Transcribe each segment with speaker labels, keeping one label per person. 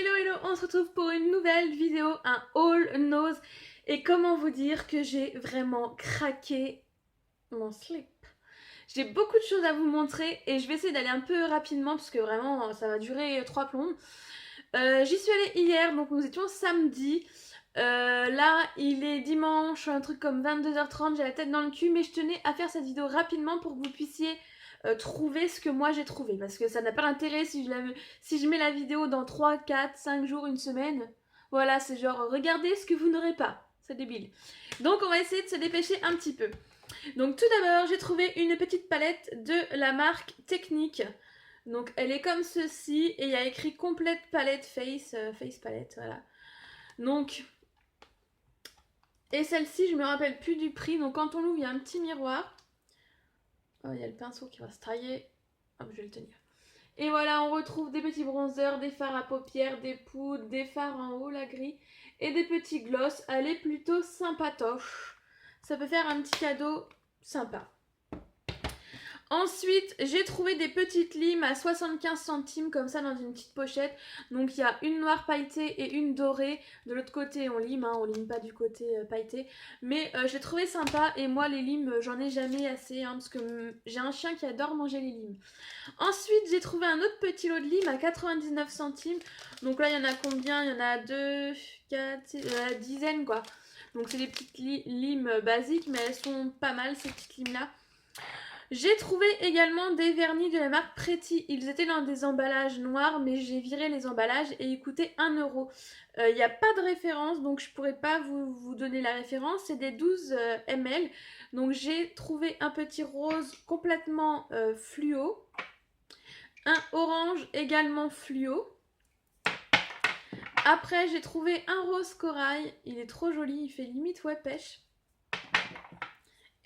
Speaker 1: Hello hello, on se retrouve pour une nouvelle vidéo, un haul nose. Et comment vous dire que j'ai vraiment craqué mon slip. J'ai beaucoup de choses à vous montrer et je vais essayer d'aller un peu rapidement parce que vraiment ça va durer 3 plombs. J'y suis allée hier, donc nous étions samedi. Là il est dimanche, un truc comme 22h30, j'ai la tête dans le cul, mais je tenais à faire cette vidéo rapidement pour que vous puissiez trouver ce que moi j'ai trouvé, parce que ça n'a pas d'intérêt si je mets la vidéo dans 3, 4, 5 jours, une semaine. Voilà, c'est genre regardez ce que vous n'aurez pas, c'est débile. Donc on va essayer de se dépêcher un petit peu. Donc tout d'abord j'ai trouvé une petite palette de la marque Technique. Donc elle est comme ceci et il y a écrit complète palette face palette, voilà. Donc, et celle-ci je me rappelle plus du prix, donc quand on l'ouvre il y a un petit miroir. Oh, il y a le pinceau qui va se tailler. Hop, je vais le tenir. Et voilà, on retrouve des petits bronzers, des fards à paupières, des poudres, des fards en haut, la gris, et des petits gloss. Elle est plutôt sympatoche. Ça peut faire un petit cadeau sympa. Ensuite, j'ai trouvé des petites limes à 75 centimes comme ça dans une petite pochette. Donc il y a une noire pailletée et une dorée. De l'autre côté on lime, on lime pas du côté pailleté. Mais j'ai trouvé sympa et moi les limes j'en ai jamais assez parce que j'ai un chien qui adore manger les limes. Ensuite j'ai trouvé un autre petit lot de limes à 99 centimes. Donc là il y en a combien? Il y en a 2, 4, la dizaine quoi. Donc c'est des petites limes basiques mais elles sont pas mal ces petites limes là. J'ai trouvé également des vernis de la marque Pretty. Ils étaient dans des emballages noirs, mais j'ai viré les emballages et ils coûtaient 1€. Il n'y a pas de référence, donc je ne pourrais pas vous donner la référence. C'est des 12 ml. Donc j'ai trouvé un petit rose complètement fluo. Un orange également fluo. Après, j'ai trouvé un rose corail. Il est trop joli, il fait limite ouais pêche.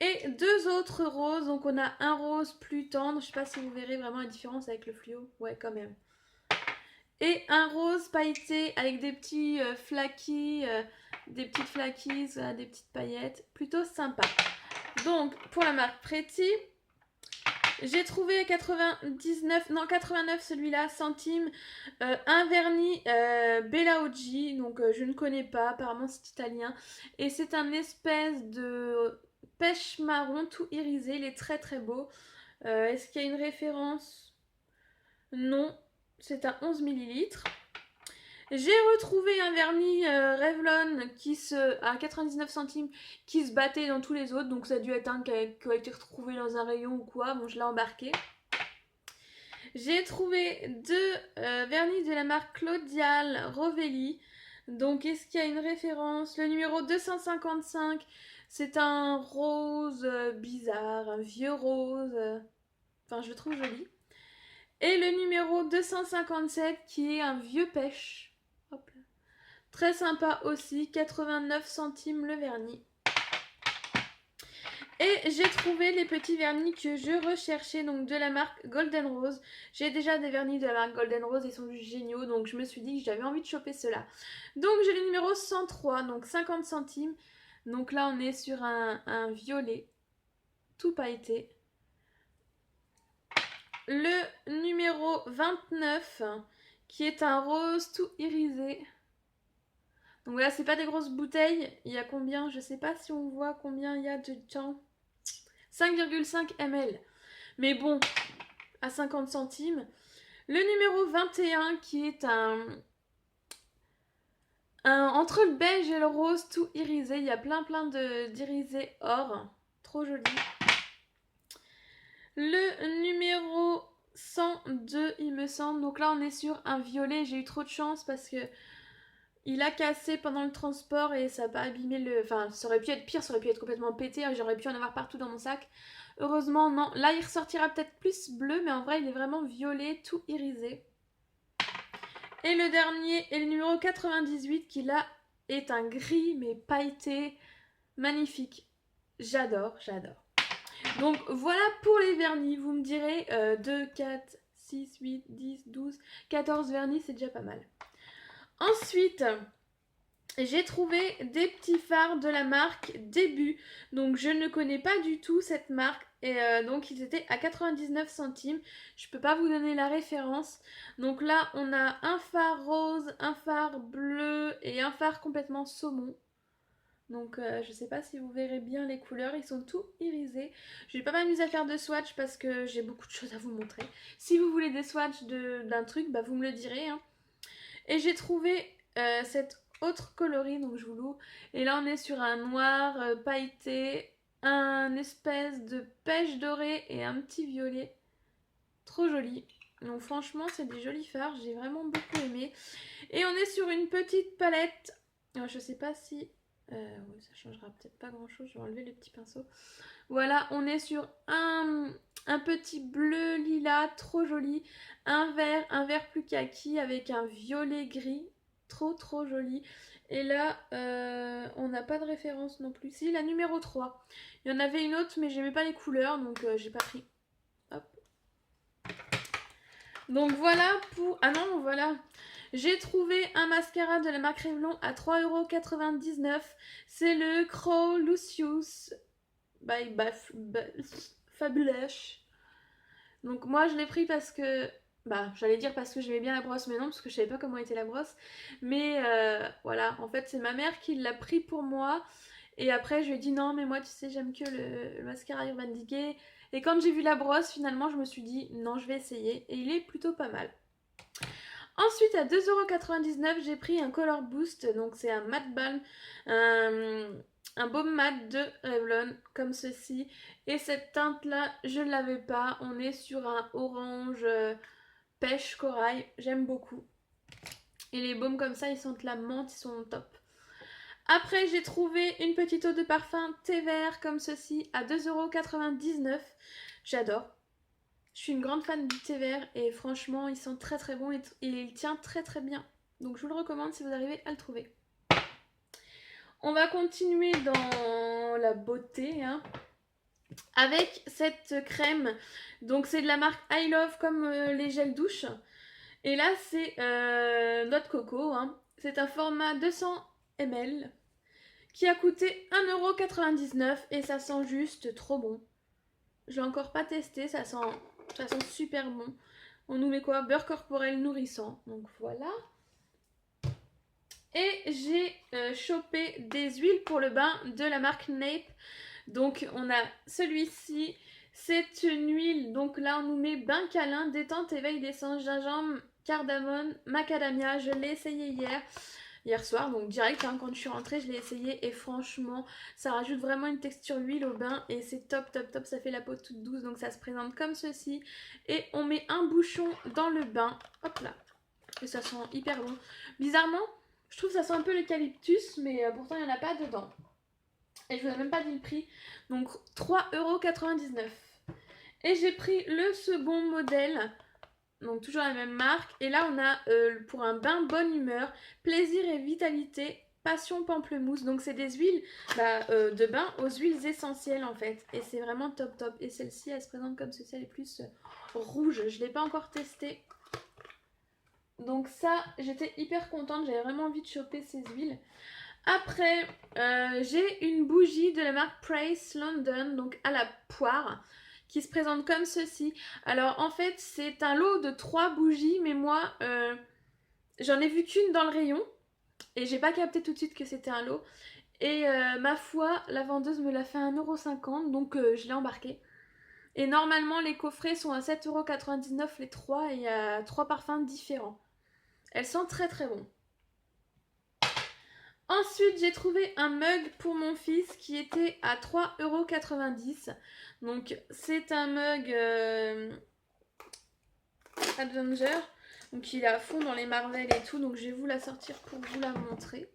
Speaker 1: Et deux autres roses, donc on a un rose plus tendre, je sais pas si vous verrez vraiment la différence avec le fluo, ouais quand même. Et un rose pailleté avec des petits flaquis, des petites flaquis, des petites paillettes, plutôt sympa. Donc pour la marque Pretty, j'ai trouvé 89 celui-là, centimes, un vernis Bella Oggi, donc je ne connais pas, apparemment c'est italien. Et c'est un espèce de pêche marron tout irisé, il est très très beau. Est-ce qu'il y a une référence? Non, c'est à 11 ml. J'ai retrouvé un vernis Revlon à 99 centimes qui se battait dans tous les autres, donc ça a dû être un qui a été retrouvé dans un rayon ou quoi, bon je l'ai embarqué. J'ai trouvé deux vernis de la marque Claudial Rovelli. Donc est-ce qu'il y a une référence? Le numéro 255, c'est un rose bizarre, un vieux rose. Enfin je le trouve joli. Et le numéro 257 qui est un vieux pêche. Hop là. Très sympa aussi, 89 centimes le vernis. Et j'ai trouvé les petits vernis que je recherchais, donc de la marque Golden Rose. J'ai déjà des vernis de la marque Golden Rose, ils sont juste géniaux, donc je me suis dit que j'avais envie de choper ceux-là. Donc j'ai le numéro 103, donc 50 centimes. Donc là on est sur un violet, tout pailleté. Le numéro 29, qui est un rose tout irisé. Donc voilà, c'est pas des grosses bouteilles. Il y a combien? Je sais pas si on voit combien il y a de temps. 5,5 ml. Mais bon, à 50 centimes. Le numéro 21 qui est entre le beige et le rose tout irisé. Il y a plein d'irisés or. Trop joli. Le numéro 102 il me semble. Donc là on est sur un violet. J'ai eu trop de chance parce que il a cassé pendant le transport et ça n'a pas abîmé le... Enfin, ça aurait pu être pire, ça aurait pu être complètement pété. J'aurais pu en avoir partout dans mon sac. Heureusement, non. Là, il ressortira peut-être plus bleu, mais en vrai, il est vraiment violet, tout irisé. Et le dernier est le numéro 98, qui là est un gris, mais pailleté, magnifique. J'adore, j'adore. Donc, voilà pour les vernis. Vous me direz 2, 4, 6, 8, 10, 12, 14 vernis, c'est déjà pas mal. Ensuite, j'ai trouvé des petits fards de la marque Début. Donc je ne connais pas du tout cette marque. Et donc ils étaient à 99 centimes. Je peux pas vous donner la référence. Donc là on a un phare rose, un phare bleu et un phare complètement saumon. Donc je sais pas si vous verrez bien les couleurs, ils sont tout irisés. Je vais pas m'amuser à faire de swatch parce que j'ai beaucoup de choses à vous montrer. Si vous voulez des swatchs d'un truc, bah vous me le direz. Hein. Et j'ai trouvé cette autre coloris, donc je vous loue. Et là on est sur un noir pailleté, un espèce de pêche dorée et un petit violet. Trop joli. Donc franchement c'est des jolis fards, j'ai vraiment beaucoup aimé. Et on est sur une petite palette. Alors, je sais pas si... oui, ça changera peut-être pas grand chose, je vais enlever le petit pinceau. Voilà, on est sur un petit bleu lilas, trop joli. Un vert plus kaki avec un violet gris, trop joli. Et là, on n'a pas de référence non plus. Si, la numéro 3. Il y en avait une autre, mais j'aimais pas les couleurs, donc j'ai pas pris. Hop. Donc voilà pour... Ah non, voilà. J'ai trouvé un mascara de la marque Revlon à 3,99€. C'est le Crow Lucius by Fabulous. Donc moi je l'ai pris parce que... Bah j'allais dire parce que j'aimais bien la brosse, mais non, parce que je savais pas comment était la brosse. Mais voilà, en fait c'est ma mère qui l'a pris pour moi. Et après je lui ai dit non mais moi tu sais j'aime que le mascara Urban Decay. Et quand j'ai vu la brosse finalement je me suis dit non je vais essayer. Et il est plutôt pas mal. Ensuite, à 2,99€, j'ai pris un Color Boost. Donc, c'est un matte balm, un baume mat de Revlon, comme ceci. Et cette teinte-là, je ne l'avais pas. On est sur un orange pêche corail. J'aime beaucoup. Et les baumes comme ça, ils sentent la menthe, ils sont top. Après, j'ai trouvé une petite eau de parfum thé vert, comme ceci, à 2,99€. J'adore. Je suis une grande fan du thé vert et franchement il sent très bon et il tient très bien. Donc je vous le recommande si vous arrivez à le trouver. On va continuer dans la beauté hein, avec cette crème. Donc c'est de la marque I Love comme les gels douche. Et là c'est noix de coco. Hein. C'est un format 200 ml qui a coûté 1,99€ et ça sent juste trop bon. Je l'ai encore pas testé, ça sent super bon. On nous met quoi? Beurre corporel nourrissant. Donc voilà. Et j'ai chopé des huiles pour le bain de la marque Nape. Donc on a celui-ci. C'est une huile. Donc là on nous met bain câlin, détente, éveil d'essence, gingembre, cardamome, macadamia. Je l'ai essayé hier soir, donc direct hein, quand je suis rentrée je l'ai essayé et franchement ça rajoute vraiment une texture huile au bain et c'est top, ça fait la peau toute douce, donc ça se présente comme ceci et on met un bouchon dans le bain, hop là, et ça sent hyper bon. Bizarrement je trouve que ça sent un peu l'eucalyptus mais pourtant il n'y en a pas dedans et je vous ai même pas dit le prix, donc 3,99€. Et j'ai pris le second modèle. Donc toujours la même marque. Et là on a pour un bain bonne humeur, plaisir et vitalité, passion pamplemousse. Donc c'est des huiles de bain aux huiles essentielles en fait. Et c'est vraiment top. Et celle-ci elle se présente comme ceci, elle est plus rouge. Je ne l'ai pas encore testée. Donc ça j'étais hyper contente, j'avais vraiment envie de choper ces huiles. Après j'ai une bougie de la marque Price London, donc à la poire, qui se présente comme ceci. Alors en fait c'est un lot de 3 bougies, mais moi j'en ai vu qu'une dans le rayon et j'ai pas capté tout de suite que c'était un lot. Et ma foi, la vendeuse me l'a fait à 1,50€, donc je l'ai embarqué. Et normalement les coffrets sont à 7,99€ les 3 et il y a 3 parfums différents. Elles sont très bon. Ensuite, j'ai trouvé un mug pour mon fils qui était à 3,90€. Donc, c'est un mug Avenger. Donc, il est à fond dans les Marvel et tout. Donc, je vais vous la sortir pour vous la montrer.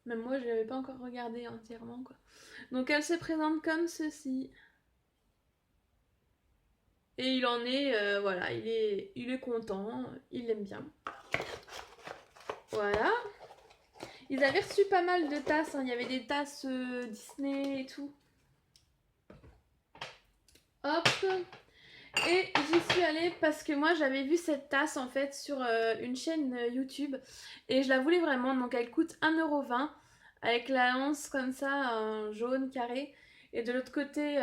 Speaker 1: Même moi, je ne l'avais pas encore regardé entièrement, quoi. Donc, elle se présente comme ceci. Et il en est, voilà, il est content. Il l'aime bien. Voilà. Ils avaient reçu pas mal de tasses, hein. Il y avait des tasses Disney et tout. Hop. Et j'y suis allée parce que moi j'avais vu cette tasse en fait sur une chaîne YouTube. Et je la voulais vraiment, donc elle coûte 1,20€ avec la hanse comme ça, un jaune carré. Et de l'autre côté,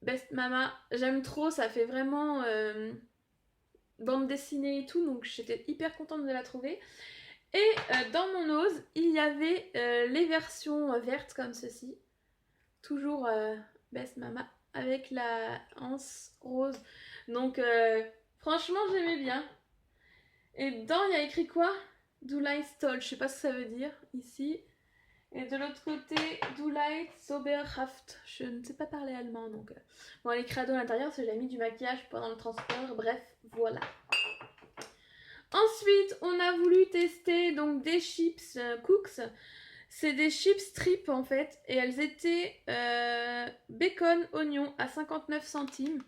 Speaker 1: Best Mama, j'aime trop, ça fait vraiment bande dessinée et tout, donc j'étais hyper contente de la trouver. Et dans mon ose, il y avait les versions vertes comme ceci. Toujours Best Mama avec la anse rose. Donc franchement, j'aimais bien. Et dedans, il y a écrit quoi? Du Light-Stol, je sais pas ce que ça veut dire ici. Et de l'autre côté, Du Light Zauberhaft. Je ne sais pas parler allemand donc. Bon, les credos à l'intérieur, c'est j'ai mis du maquillage pendant le transport. Bref, voilà. Ensuite, on a voulu tester donc des chips Cooks. C'est des chips strip en fait. Et elles étaient bacon, oignon à 59 centimes.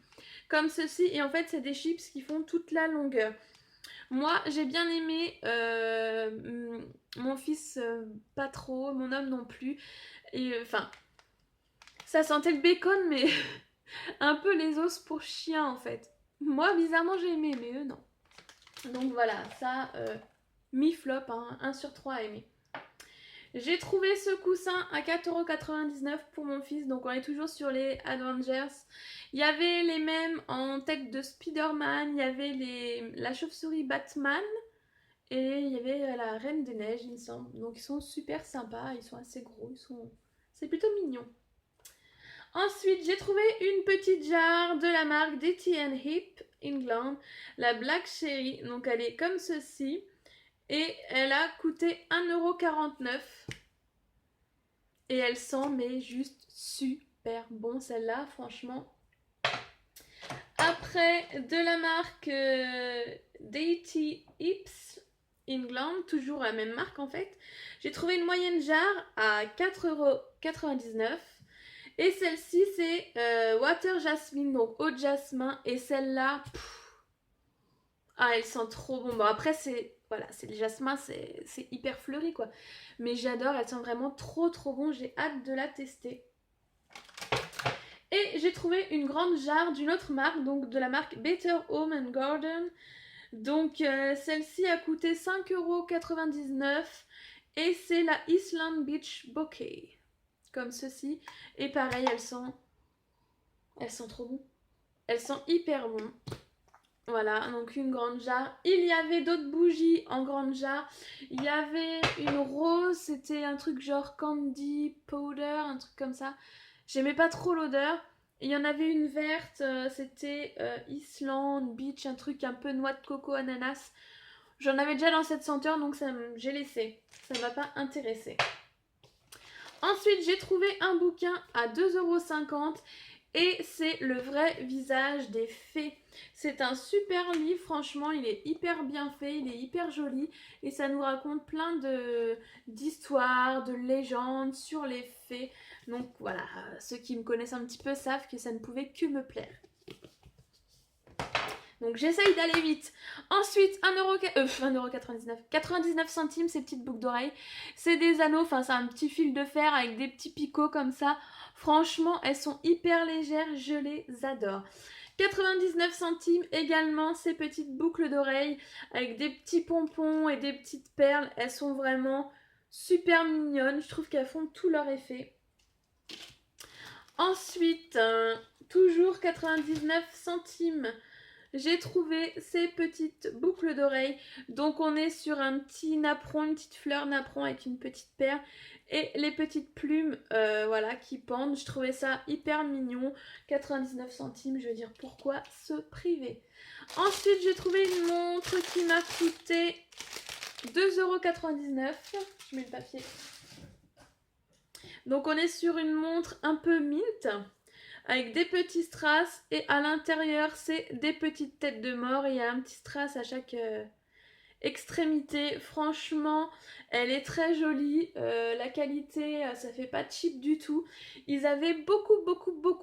Speaker 1: Comme ceci. Et en fait, c'est des chips qui font toute la longueur. Moi, j'ai bien aimé. Mon fils, pas trop. Mon homme non plus. Et enfin, ça sentait le bacon, mais un peu les os pour chien en fait. Moi, bizarrement, j'ai aimé, mais eux, non. Donc voilà, ça, mi-flop, hein, 1 sur 3 à aimer. J'ai trouvé ce coussin à 4,99€ pour mon fils, donc on est toujours sur les Avengers. Il y avait les mêmes en tête de Spider-Man, il y avait la chauve-souris Batman et il y avait la Reine des Neiges, il me semble. Donc ils sont super sympas, ils sont assez gros, c'est plutôt mignon. Ensuite, j'ai trouvé une petite jarre de la marque Detty Hip England, la Black Cherry. Donc elle est comme ceci. Et elle a coûté 1,49€. Et elle sent mais juste super bon celle-là, franchement. Après, de la marque Detty Hips England, toujours la même marque en fait. J'ai trouvé une moyenne jarre à 4,99€. Et celle-ci, c'est Water Jasmine, donc eau de jasmin. Et celle-là, ah, elle sent trop bon. Bon, après, c'est voilà, c'est le jasmin, c'est hyper fleuri, quoi. Mais j'adore, elle sent vraiment trop, trop bon. J'ai hâte de la tester. Et j'ai trouvé une grande jarre d'une autre marque, donc de la marque Better Home and Garden. Donc, celle-ci a coûté 5,99€. Et c'est la Island Beach Bouquet. Comme ceci. Et pareil, elles sont trop bon. Elles sont hyper bon. Voilà, donc une grande jarre. Il y avait d'autres bougies en grande jarre. Il y avait une rose, c'était un truc genre candy powder, un truc comme ça. J'aimais pas trop l'odeur. Il y en avait une verte, c'était Island Beach, un truc un peu noix de coco, ananas. J'en avais déjà dans cette senteur, donc j'ai laissé. Ça ne m'a pas intéressé. Ensuite, j'ai trouvé un bouquin à 2,50€ et c'est le vrai visage des fées. C'est un super livre, franchement, il est hyper bien fait, il est hyper joli et ça nous raconte plein d'histoires, de légendes sur les fées. Donc voilà, ceux qui me connaissent un petit peu savent que ça ne pouvait que me plaire. Donc j'essaye d'aller vite. Ensuite, 1,99€. 99 centimes, ces petites boucles d'oreilles. C'est des anneaux, enfin c'est un petit fil de fer avec des petits picots comme ça. Franchement, elles sont hyper légères, je les adore. 99 centimes également, ces petites boucles d'oreilles avec des petits pompons et des petites perles. Elles sont vraiment super mignonnes. Je trouve qu'elles font tout leur effet. Ensuite, toujours 99 centimes. J'ai trouvé ces petites boucles d'oreilles. Donc on est sur un petit napperon, une petite fleur napperon avec une petite perle. Et les petites plumes voilà, qui pendent. Je trouvais ça hyper mignon. 99 centimes, je veux dire pourquoi se priver. Ensuite j'ai trouvé une montre qui m'a coûté 2,99€. Je mets le papier. Donc on est sur une montre un peu mint, avec des petits strass et à l'intérieur c'est des petites têtes de mort et il y a un petit strass à chaque extrémité. Franchement elle est très jolie, la qualité ça fait pas cheap du tout. Ils avaient beaucoup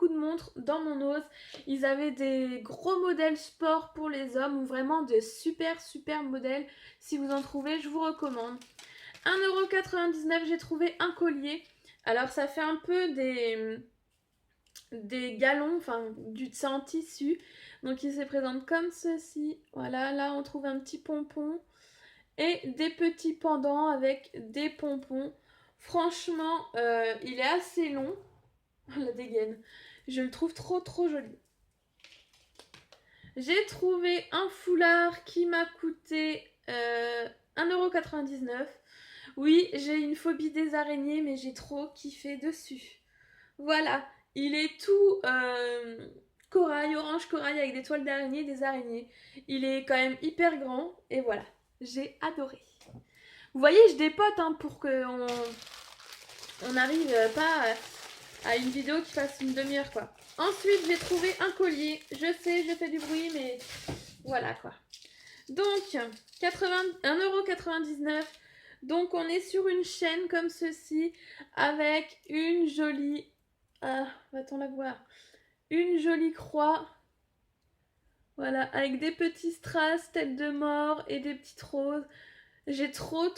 Speaker 1: de montres dans mon ose. Ils avaient des gros modèles sport pour les hommes ou vraiment des super modèles. Si vous en trouvez, je vous recommande. 1,99€, j'ai trouvé un collier. Alors ça fait un peu des galons, enfin c'est en tissu. Donc il se présente comme ceci. Voilà, là on trouve un petit pompon et des petits pendants avec des pompons. Franchement, il est assez long. La dégaine. Je le trouve trop joli. J'ai trouvé un foulard qui m'a coûté 1,99 €. Oui, j'ai une phobie des araignées, mais j'ai trop kiffé dessus. Voilà, il est tout corail, orange corail avec des toiles d'araignée, des araignées. Il est quand même hyper grand et voilà, j'ai adoré. Vous voyez, je dépote hein, pour qu'on n'arrive pas à une vidéo qui fasse une demi-heure quoi. Ensuite, j'ai trouvé un collier. Je sais, je fais du bruit, mais voilà quoi. Donc, 1,99 €. Donc, on est sur une chaîne comme ceci avec une jolie... va-t-on la voir? Une jolie croix. Voilà, avec des petits strass, tête de mort et des petites roses. J'ai trop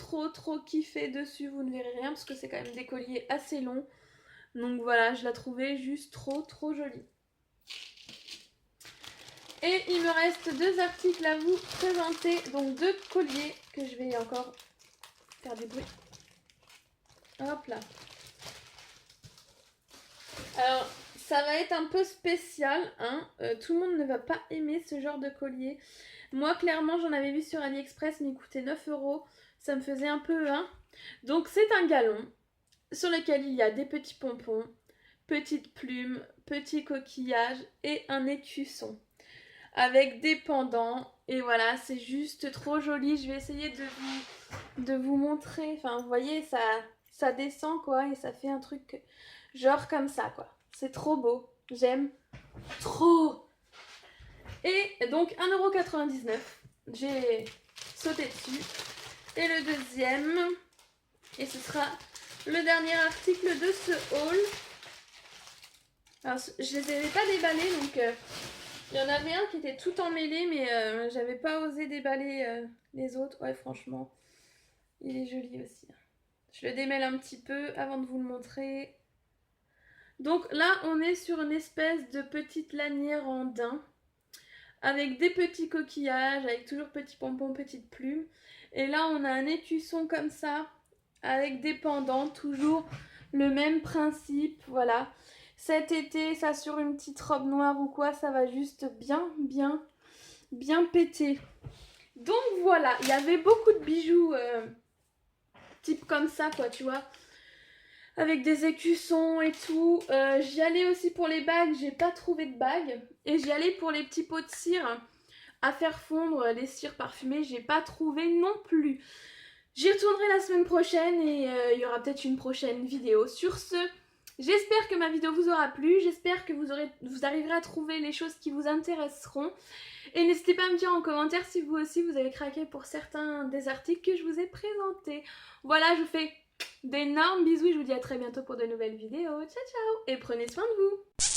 Speaker 1: kiffé dessus. Vous ne verrez rien parce que c'est quand même des colliers assez longs. Donc voilà, je la trouvais juste trop jolie. Et il me reste 2 articles à vous présenter. Donc 2 colliers que je vais encore faire du bruit. Hop là. Alors, ça va être un peu spécial, hein. Tout le monde ne va pas aimer ce genre de collier. Moi, clairement, j'en avais vu sur AliExpress, mais il coûtait 9 €. Ça me faisait un peu, hein. Donc, c'est un galon sur lequel il y a des petits pompons, petites plumes, petits coquillages et un écusson avec des pendants. Et voilà, c'est juste trop joli. Je vais essayer de vous montrer. Enfin, vous voyez, ça descend quoi et ça fait un truc genre comme ça quoi. C'est trop beau. J'aime trop. Et donc 1,99 €. J'ai sauté dessus. Et le deuxième, et ce sera le dernier article de ce haul. Alors, je les avais pas déballés, donc il y en avait un qui était tout emmêlé, mais j'avais pas osé déballer les autres. Ouais, franchement, il est joli aussi. Je le démêle un petit peu avant de vous le montrer. Donc là, on est sur une espèce de petite lanière en daim, avec des petits coquillages, avec toujours petits pompons, petites plumes. Et là, on a un écusson comme ça, avec des pendants, toujours le même principe, voilà. Cet été, ça sur une petite robe noire ou quoi, ça va juste bien péter. Donc voilà, il y avait beaucoup de bijoux type comme ça, quoi, tu vois. Avec des écussons et tout. J'y allais aussi pour les bagues, j'ai pas trouvé de bagues. Et j'y allais pour les petits pots de cire à faire fondre les cires parfumées, j'ai pas trouvé non plus. J'y retournerai la semaine prochaine et il y aura peut-être une prochaine vidéo. Sur ce, j'espère que ma vidéo vous aura plu, j'espère que vous arriverez à trouver les choses qui vous intéresseront. Et n'hésitez pas à me dire en commentaire si vous aussi vous avez craqué pour certains des articles que je vous ai présentés. Voilà, je vous fais d'énormes bisous et je vous dis à très bientôt pour de nouvelles vidéos. Ciao ciao et prenez soin de vous.